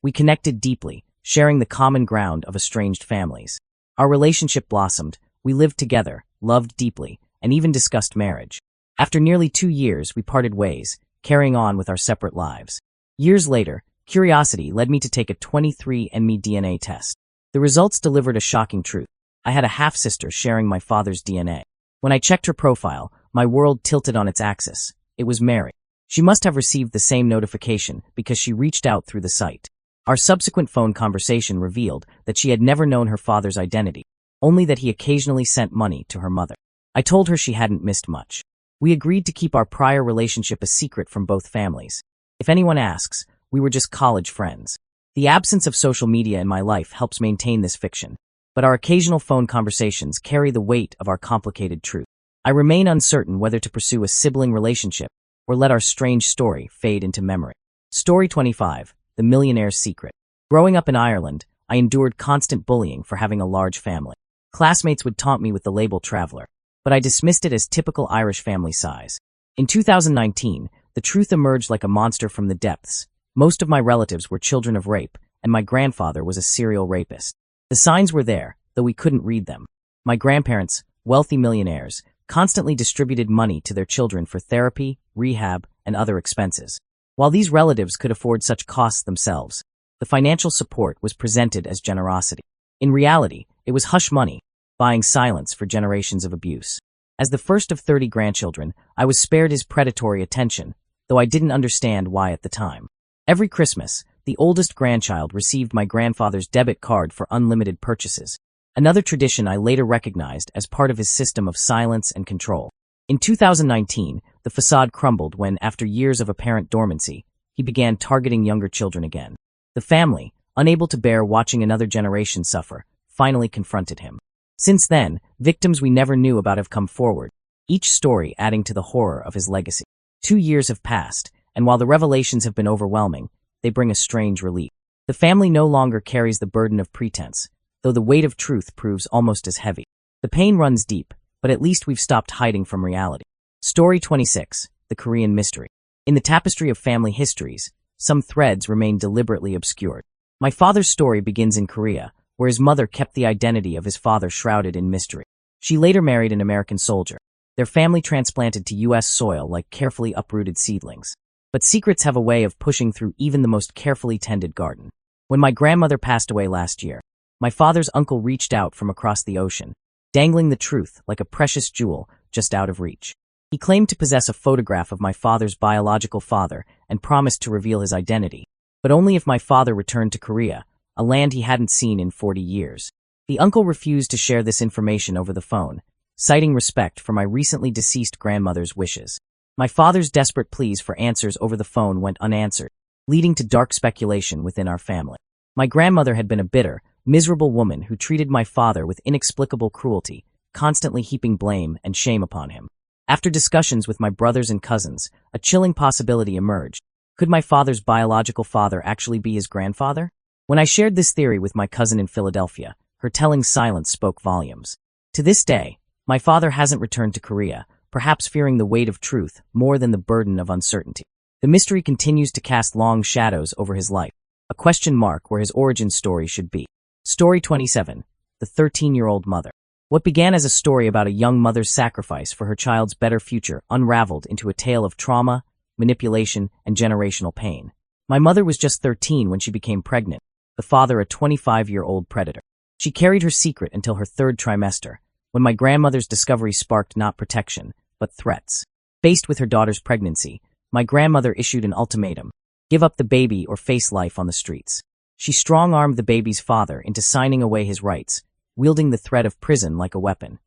We connected deeply, sharing the common ground of estranged families. Our relationship blossomed, we lived together, loved deeply, and even discussed marriage. After nearly 2 years, we parted ways, carrying on with our separate lives. Years later, curiosity led me to take a 23andMe DNA test. The results delivered a shocking truth. I had a half-sister sharing my father's DNA. When I checked her profile, my world tilted on its axis. It was Mary. She must have received the same notification because she reached out through the site. Our subsequent phone conversation revealed that she had never known her father's identity, only that he occasionally sent money to her mother. I told her she hadn't missed much. We agreed to keep our prior relationship a secret from both families. If anyone asks, we were just college friends. The absence of social media in my life helps maintain this fiction, but our occasional phone conversations carry the weight of our complicated truth. I remain uncertain whether to pursue a sibling relationship or let our strange story fade into memory. Story 25. The Millionaire's Secret. Growing up in Ireland, I endured constant bullying for having a large family. Classmates would taunt me with the label traveler, but I dismissed it as typical Irish family size. In 2019, the truth emerged like a monster from the depths. Most of my relatives were children of rape, and my grandfather was a serial rapist. The signs were there, though we couldn't read them. My grandparents, wealthy millionaires, constantly distributed money to their children for therapy, rehab, and other expenses. While these relatives could afford such costs themselves, the financial support was presented as generosity. In reality, it was hush money, buying silence for generations of abuse. As the first of 30 grandchildren, I was spared his predatory attention, though I didn't understand why at the time. Every Christmas, the oldest grandchild received my grandfather's debit card for unlimited purchases, another tradition I later recognized as part of his system of silence and control. In 2019, the facade crumbled when, after years of apparent dormancy, he began targeting younger children again. The family, unable to bear watching another generation suffer, finally confronted him. Since then, victims we never knew about have come forward, each story adding to the horror of his legacy. 2 years have passed, and while the revelations have been overwhelming, they bring a strange relief. The family no longer carries the burden of pretense, though the weight of truth proves almost as heavy. The pain runs deep, but at least we've stopped hiding from reality. Story 26. The Korean Mystery. In the tapestry of family histories, some threads remain deliberately obscured. My father's story begins in Korea, where his mother kept the identity of his father shrouded in mystery. She later married an American soldier. Their family transplanted to U.S. soil like carefully uprooted seedlings. But secrets have a way of pushing through even the most carefully tended garden. When my grandmother passed away last year, my father's uncle reached out from across the ocean, dangling the truth like a precious jewel just out of reach. He claimed to possess a photograph of my father's biological father and promised to reveal his identity, but only if my father returned to Korea, a land he hadn't seen in 40 years. The uncle refused to share this information over the phone, citing respect for my recently deceased grandmother's wishes. My father's desperate pleas for answers over the phone went unanswered, leading to dark speculation within our family. My grandmother had been a bitter, miserable woman who treated my father with inexplicable cruelty, constantly heaping blame and shame upon him. After discussions with my brothers and cousins, a chilling possibility emerged. Could my father's biological father actually be his grandfather? When I shared this theory with my cousin in Philadelphia, her telling silence spoke volumes. To this day, my father hasn't returned to Korea, perhaps fearing the weight of truth more than the burden of uncertainty. The mystery continues to cast long shadows over his life. a question mark where his origin story should be. Story 27. The 13-year-old mother. What began as a story about a young mother's sacrifice for her child's better future unraveled into a tale of trauma, manipulation, and generational pain. My mother was just 13 when she became pregnant, the father a 25-year-old predator. She carried her secret until her third trimester, when my grandmother's discovery sparked not protection, but threats. Faced with her daughter's pregnancy, my grandmother issued an ultimatum: give up the baby or face life on the streets. She strong-armed the baby's father into signing away his rights, wielding the threat of prison like a weapon.